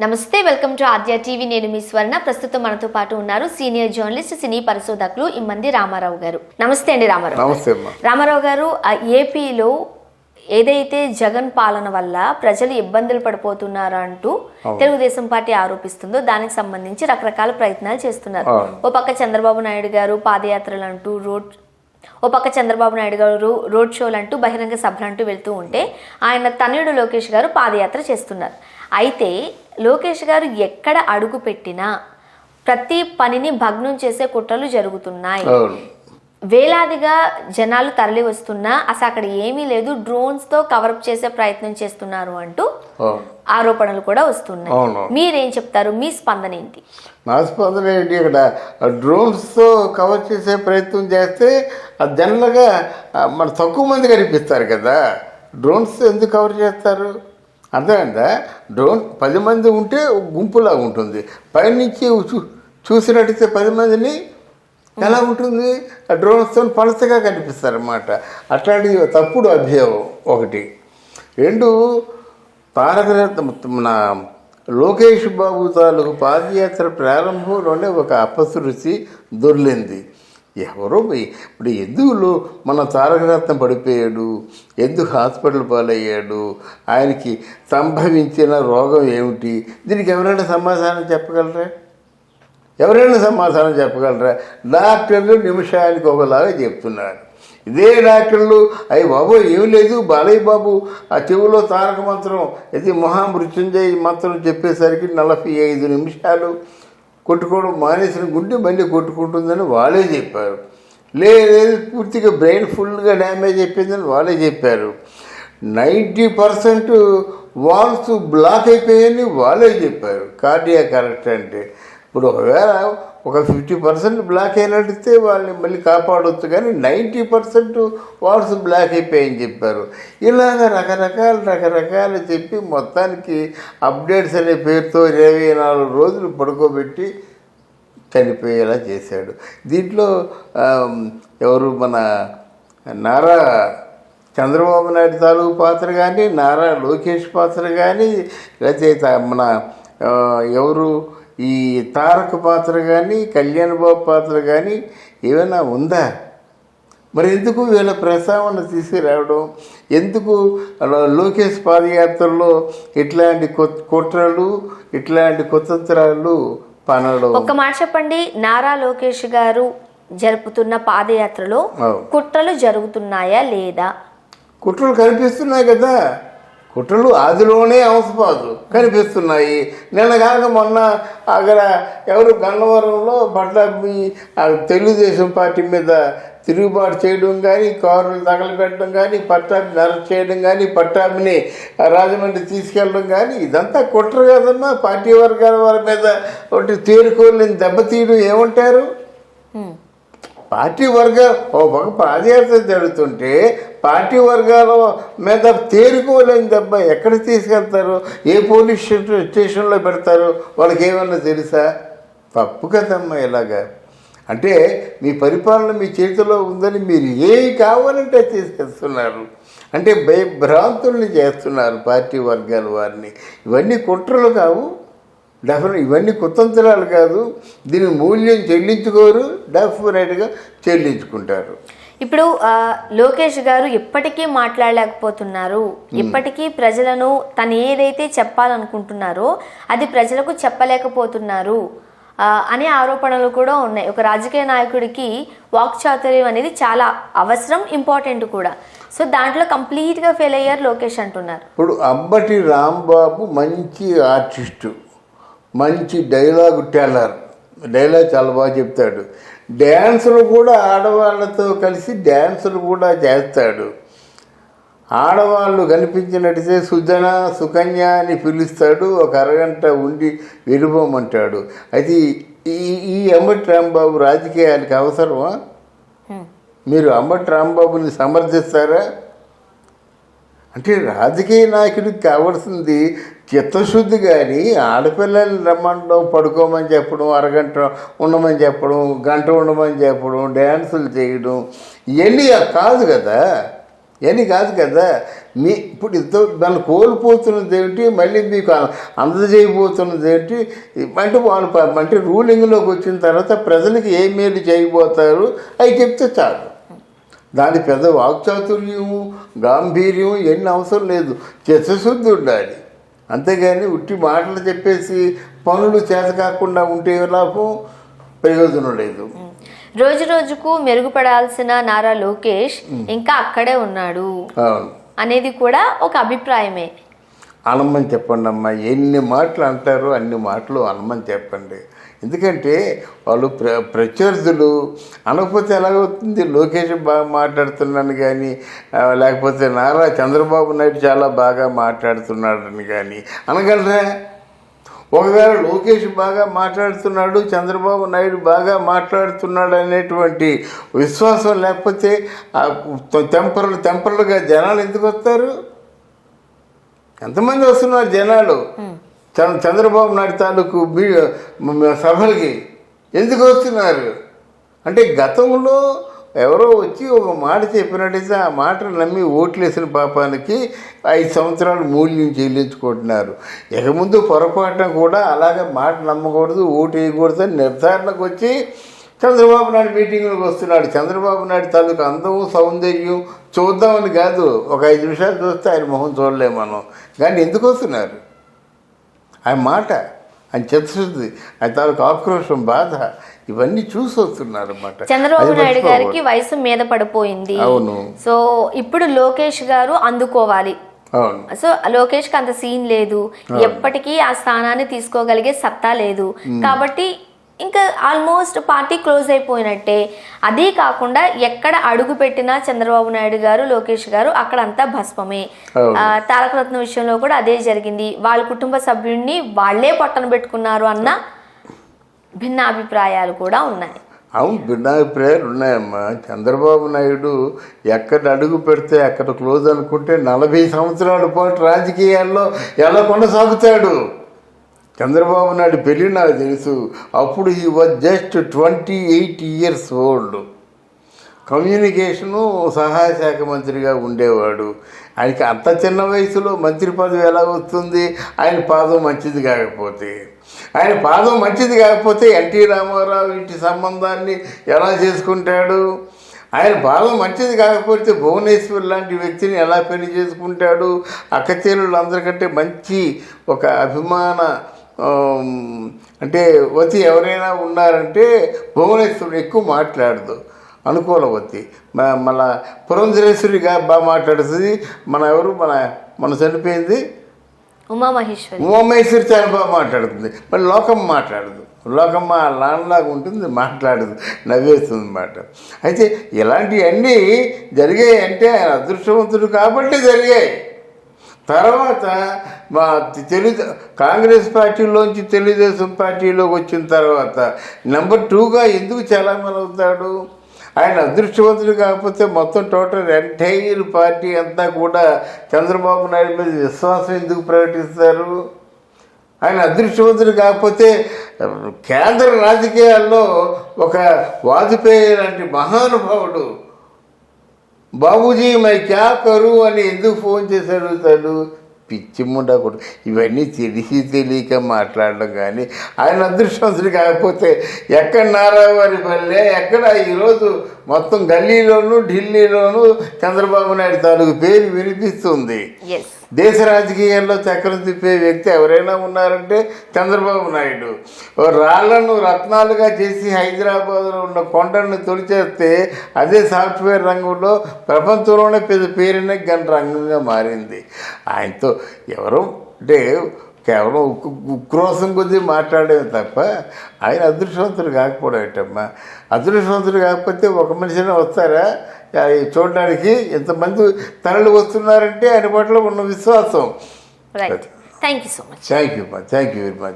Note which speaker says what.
Speaker 1: నమస్తే, welcome to Aadya TV. నేను మీ స్వర్ణ. ప్రస్తుతం మనతో పాటు ఉన్నారు సీనియర్ జర్నలిస్ట్, సినీ పరిశోధకులు ఇమ్మంది రామారావు గారు. నమస్తే అండి రామారావు.
Speaker 2: నమస్తే.
Speaker 1: రామారావు గారు, ఏపీలో ఏదైతే జగన్ పాలన వల్ల ప్రజలు ఇబ్బందులు పడిపోతున్నారు అంటూ తెలుగుదేశం పార్టీ ఆరోపిస్తుందో దానికి సంబంధించి రకరకాల ప్రయత్నాలు చేస్తున్నారు. ఓ పక్క చంద్రబాబు నాయుడు గారు పాదయాత్రలు అంటూ రోడ్ షోలు అంటూ బహిరంగ సభలు అంటూ వెళ్తూ ఉంటే ఆయన తనయుడు లోకేష్ గారు పాదయాత్ర చేస్తున్నారు. అయితే లోకేష్ గారు ఎక్కడ అడుగు పెట్టినా ప్రతి పనిని భగ్నం చేసే కుట్రలు జరుగుతున్నాయి. వేలాదిగా జనాలు తరలి వస్తున్నా అసలు అక్కడ ఏమీ లేదు, డ్రోన్స్ తో కవరప్ చేసే ప్రయత్నం చేస్తున్నారు అంటూ ఆరోపణలు కూడా వస్తున్నాయి. మీరేం చెప్తారు? మీ స్పందన ఏంటి?
Speaker 2: నా స్పందన ఏంటి, ఇక్కడ డ్రోన్స్ తో కవర్ చేసే ప్రయత్నం చేస్తే జనరల్గా మన తక్కువ మంది కనిపిస్తారు కదా. డ్రోన్స్ ఎందుకు కవర్ చేస్తారు? అర్థమైందా? డ్రోన్ 10 మంది ఉంటే గుంపులాగా ఉంటుంది, పైనుంచి చూసినట్టయితే 10 మందిని ఎలా ఉంటుంది? ఆ డ్రోన్స్తో పలసగా కనిపిస్తారన్నమాట. అట్లాంటిది తప్పుడు అభియోగం ఒకటి. 2, మన లోకేష్ బాబు తాలూకు పాదయాత్ర ప్రారంభంలోనే ఒక అపశృతి దొర్లింది. ఎవరో ఇప్పుడు ఎందుకు మన తారకరత్నం పడిపోయాడు, ఎందుకు హాస్పిటల్ పాలయ్యాడు, ఆయనకి సంభవించిన రోగం ఏమిటి, దీనికి ఎవరైనా సమాధానం చెప్పగలరా? డాక్టర్లు నిమిషానికి ఒకలాగా చెప్తున్నారు. ఇదే డాక్టర్లు అయ్యి బాబు ఏమి లేదు, బాలయ్య బాబు ఆ చెవులో తారక మంత్రం ఇది మహామృత్యుంజయ మంత్రం చెప్పేసరికి 45 నిమిషాలు కొట్టుకోవడం మానేసిన గుండె మళ్ళీ కొట్టుకుంటుందని వాళ్ళే చెప్పారు. లేదు పూర్తిగా బ్రెయిన్ ఫుల్గా డ్యామేజ్ అయిపోయిందని వాళ్ళే చెప్పారు. 90% వాల్స్ బ్లాక్ అయిపోయాయని వాళ్ళే చెప్పారు. కార్డియాక్ అరెస్ట్ అంటే ఇప్పుడు ఒకవేళ ఒక 50% బ్లాక్ అయినట్టే వాళ్ళని మళ్ళీ కాపాడవచ్చు, కానీ 90% వాల్స్ బ్లాక్ అయిపోయాయని చెప్పారు. ఇలాగ రకరకాలు చెప్పి మొత్తానికి అప్డేట్స్ అనే పేరుతో 24 రోజులు పడుకోబెట్టి చనిపోయేలా చేశాడు. దీంట్లో ఎవరు మన నారా చంద్రబాబు నాయుడు తాలూకు పాత్ర కానీ, నారా లోకేష్ పాత్ర కానీ, లేకపోతే మన ఎవరు ఈ తారక పాత్ర కానీ, కళ్యాణ్ బాబు పాత్ర కానీ ఏమైనా ఉందా? మరి ఎందుకు వీళ్ళ ప్రస్తావన తీసుకురావడం? ఎందుకు లోకేష్ పాదయాత్రలో ఇట్లాంటి కుట్రలు, ఇట్లాంటి కుతంత్రాలు పనడం?
Speaker 1: ఒక్క మాట చెప్పండి, నారా లోకేష్ గారు జరుపుతున్న పాదయాత్రలో కుట్రలు జరుగుతున్నాయా లేదా?
Speaker 2: కుట్రలు కనిపిస్తున్నాయి కదా. కుట్రలు ఆదిలోనే అవసపాదు కనిపిస్తున్నాయి. నిన్నగాక మొన్న అక్కడ ఎవరు గన్నవరంలో పట్టాభి తెలుగుదేశం పార్టీ మీద తిరుగుబాటు చేయడం కానీ, కారులు తగలబెట్టడం కానీ, పట్టాభిని అరెస్ట్ చేయడం కానీ, పట్టాభిని రాజమండ్రి తీసుకెళ్ళడం కానీ ఇదంతా కుట్ర కదమ్మా. పార్టీ వర్గాల వారి మీద ఒకటి తేరుకోలేని దెబ్బతీయడం ఏమంటారు? పార్టీ వర్గాలు ఓ పక్క పాదయాత్ర జరుగుతుంటే పార్టీ వర్గాల మీద తేరుకోలేని దెబ్బ ఎక్కడ తీసుకెళ్తారు? ఏ పోలీస్ స్టేషన్లో పెడతారు? వాళ్ళకి ఏమన్నా తెలుసా? తప్పు కదమ్మా. ఇలాగా అంటే మీ పరిపాలన మీ చేతిలో ఉందని మీరు ఏమి కావాలంటే తీసుకెళ్తున్నారు. అంటే భయభ్రాంతుల్ని చేస్తున్నారు పార్టీ వర్గాల వారిని. ఇవన్నీ కుట్రలు కావు, ఇవన్నీ కుతంత్రాలు కాదు. దీని మూల్యం చెల్లించుకోరు, డెఫినెట్గా చెల్లించుకుంటారు.
Speaker 1: ఇప్పుడు లోకేష్ గారు ఇప్పటికీ మాట్లాడలేకపోతున్నారు, ఇప్పటికీ ప్రజలను తను ఏదైతే చెప్పాలనుకుంటున్నారో అది ప్రజలకు చెప్పలేకపోతున్నారు అనే ఆరోపణలు కూడా ఉన్నాయి. ఒక రాజకీయ నాయకుడికి వాక్చాతుర్యం అనేది చాలా అవసరం, ఇంపార్టెంట్ కూడా. సో దాంట్లో కంప్లీట్గా ఫెయిల్ అయ్యారు లోకేష్ అంటున్నారు.
Speaker 2: ఇప్పుడు అంబటి రాంబాబు మంచి ఆర్టిస్టు, మంచి డైలాగ్ టెల్లర్, డైలాగ్ చాలా బాగా చెప్తాడు. డ్యాన్సులు కూడా ఆడవాళ్ళతో కలిసి డ్యాన్సులు కూడా చేస్తాడు. ఆడవాళ్ళు కనిపించినట్టయితే సుజన సుకన్య అని పిలుస్తాడు, ఒక అరగంట ఉండి వెళ్ళిపోమంటాడు. అయితే ఈ అంబటి రాంబాబు రాజకీయాలకు అవసరమా? మీరు అంబటి రాంబాబుని సమర్థిస్తారా? అంటే రాజకీయ నాయకుడికి కావాల్సింది చిత్తశుద్ధి. కానీ ఆడపిల్లల్ని రమ్మంటడం, పడుకోమని చెప్పడం, అరగంట ఉండమని చెప్పడం, గంట ఉండమని చెప్పడం, డ్యాన్సులు చేయడం ఇవన్నీ కాదు కదా. ఇవన్నీ కాదు కదా. ఇప్పుడు ఇంత దాన్ని కోల్పోతున్నది ఏమిటి, మళ్ళీ మీకు అందజేయబోతున్నది ఏమిటి అంటే వాళ్ళు అంటే రూలింగ్లోకి వచ్చిన తర్వాత ప్రజలకు ఏ మేలు చేయబోతారు అవి చెప్తే చాలు. దాని పెద్ద వాక్చాతుర్యం గాంభీర్యం ఎన్ని అవసరం లేదు, చిత్తశుద్ధి ఉండాలి. అంతేగాని ఉట్టి మాటలు చెప్పేసి పనులు చేత కాకుండా ఉంటే లాభం, ప్రయోజనం లేదు.
Speaker 1: రోజు రోజుకు మెరుగుపడాల్సిన నారా లోకేష్ ఇంకా అక్కడే ఉన్నాడు అనేది కూడా ఒక అభిప్రాయమే.
Speaker 2: అనమని చెప్పండి అమ్మా, ఎన్ని మాటలు అంటారో అన్ని మాటలు అనమని చెప్పండి. ఎందుకంటే వాళ్ళు ప్రత్యర్థులు అనకపోతే ఎలాగవుతుంది. లోకేష్ బాగా మాట్లాడుతున్నాను కానీ, లేకపోతే నారా చంద్రబాబు నాయుడు చాలా బాగా మాట్లాడుతున్నాడని కానీ అనగలరా? ఒకవేళ లోకేష్ బాగా మాట్లాడుతున్నాడు, చంద్రబాబు నాయుడు బాగా మాట్లాడుతున్నాడు అనేటువంటి విశ్వాసం లేకపోతే టెంపరలుగా జనాలు ఎందుకు వస్తారు? ఎంతమంది వస్తున్నారు జనాలు చంద్రబాబు నాయుడు తాలూకు సభలకి ఎందుకు వస్తున్నారు అంటే, గతంలో ఎవరో వచ్చి ఒక మాట చెప్పినట్టయితే ఆ మాటను నమ్మి ఓట్లేసిన పాపానికి 5 సంవత్సరాలు మూల్యం చెల్లించుకుంటున్నారు. ఇక ముందు పొరపాటున కూడా అలాగే మాట నమ్మకూడదు, ఓటు వేయకూడదు అని నిర్ధారణకు వచ్చి చంద్రబాబు నాయుడు మీటింగ్లకు వస్తున్నాడు. చంద్రబాబు నాయుడు తాలూకు అందము సౌందర్యం చూద్దామని కాదు, ఒక 5 నిమిషాలు చూస్తే ఆయన మొహం చూడలేము మనం. కానీ ఎందుకు వస్తున్నారు? ఆయన మాట, ఆయన చిత్తశుద్ధి, ఆయన తాలూకు ఆక్రోషం, బాధ ఇవన్నీ చూసి వస్తున్నారు అన్నమాట.
Speaker 1: చంద్రబాబు నాయుడు గారికి వయసు మీద పడిపోయింది.
Speaker 2: అవును.
Speaker 1: సో ఇప్పుడు లోకేష్ గారు అందుకోవాలి.
Speaker 2: అవును.
Speaker 1: సో లోకేష్ కి అంత సీన్ లేదు, ఎప్పటికీ ఆ స్థానాన్ని తీసుకోగలిగే సత్తా లేదు. కాబట్టి ఇంకా ఆల్మోస్ట్ పార్టీ క్లోజ్ అయిపోయినట్టే. అదే కాకుండా ఎక్కడ అడుగు పెట్టినా చంద్రబాబు నాయుడు గారు, లోకేష్ గారు అక్కడ అంతా భస్మమే. తారకరత్న విషయంలో కూడా అదే జరిగింది. వాళ్ళ కుటుంబ సభ్యుడిని వాళ్లే పట్టణ పెట్టుకున్నారు అన్న భిన్న అభిప్రాయాలు కూడా ఉన్నాయి.
Speaker 2: అవును, భిన్నాభిప్రాయాలు ఉన్నాయమ్మా. చంద్రబాబు నాయుడు ఎక్కడ అడుగు పెడితే అక్కడ క్లోజ్ అనుకుంటే 40 సంవత్సరాల పాటు రాజకీయాల్లో ఎలా కొనసాగుతాడు? చంద్రబాబు నాయుడు పెళ్ళి నాకు తెలుసు, అప్పుడు he was just 28 years old. Communication సహాయ శాఖ మంత్రిగా ఉండేవాడు. ఆయనకి అంత చిన్న వయసులో మంత్రి పదవి ఎలా వస్తుంది? ఆయన పాదం మంచిది కాకపోతే, ఎన్టీ రామారావు ఇంటి సంబంధాన్ని ఎలా చేసుకుంటాడు? ఆయన పాదం మంచిది కాకపోతే భువనేశ్వర్ లాంటి వ్యక్తిని ఎలా పెళ్లి చేసుకుంటాడు? అక్కచెల్లెళ్ళు అందరికంటే మంచి ఒక అభిమాన అంటే వతి ఎవరైనా ఉన్నారంటే భువనేశ్వరుడు ఎక్కువ మాట్లాడదు, అనుకూలవతి. మళ్ళా పురంధరేశ్వరిగా బాగా మాట్లాడుతుంది. మన చనిపోయింది ఉమామహేశ్వరి చాలా బాగా మాట్లాడుతుంది. మళ్ళీ లోకమ్మ మాట్లాడదు. లోకమ్మ లాండ్లాగా ఉంటుంది, మాట్లాడదు, నవ్వేస్తుంది అన్నమాట. అయితే ఇలాంటివన్నీ జరిగాయి అంటే ఆయన అదృష్టవంతుడు కాబట్టి జరిగాయి. తర్వాత మా కాంగ్రెస్ పార్టీలోంచి తెలుగుదేశం పార్టీలోకి వచ్చిన తర్వాత నెంబర్ 2గా ఎందుకు చాలామంది అవుతాడు? ఆయన అదృష్టవంతుడు కాకపోతే మొత్తం టోటల్ ఎంటైర్ పార్టీ అంతా కూడా చంద్రబాబు నాయుడు మీద విశ్వాసం ఎందుకు ప్రకటిస్తారు? ఆయన అదృష్టవంతుడు కాకపోతే కేంద్ర రాజకీయాల్లో ఒక వాజ్పేయి లాంటి మహానుభావుడు బాబూజీ మై క్యా కరు అని ఎందుకు ఫోన్ చేసి అడుగుతాడు? పిచ్చి ముండా కూడా ఇవన్నీ తెలియక మాట్లాడడం. కానీ ఆయన అదృష్టవంతుడు కాకపోతే ఎక్కడ నారావారి పల్లె, ఎక్కడ ఈరోజు మొత్తం గల్లీలోనూ ఢిల్లీలోనూ చంద్రబాబు నాయుడు తాలూకు పేరు వినిపిస్తుంది. దేశ రాజకీయాల్లో చక్రం తిప్పే వ్యక్తి ఎవరైనా ఉన్నారంటే చంద్రబాబు నాయుడు. రాళ్లను రత్నాలుగా చేసి హైదరాబాద్లో ఉన్న కొండలను తొలిచేస్తే అదే సాఫ్ట్వేర్ రంగంలో ప్రపంచంలోనే పెద్ద పేరునే రంగంగా మారింది. ఆయనతో ఎవరో అంటే కేవలం ఉక్రోసం కొద్దీ మాట్లాడేది తప్ప ఆయన అదృష్టవంతులు కాకపోవడం ఏంటమ్మా? అదృష్టవంతులు కాకపోతే ఒక మనిషినే వస్తారా చూడడానికి? ఎంతమంది తరలి వస్తున్నారంటే ఆయన పట్ల ఉన్న విశ్వాసం.
Speaker 1: Thank you so much.
Speaker 2: Thank you very much.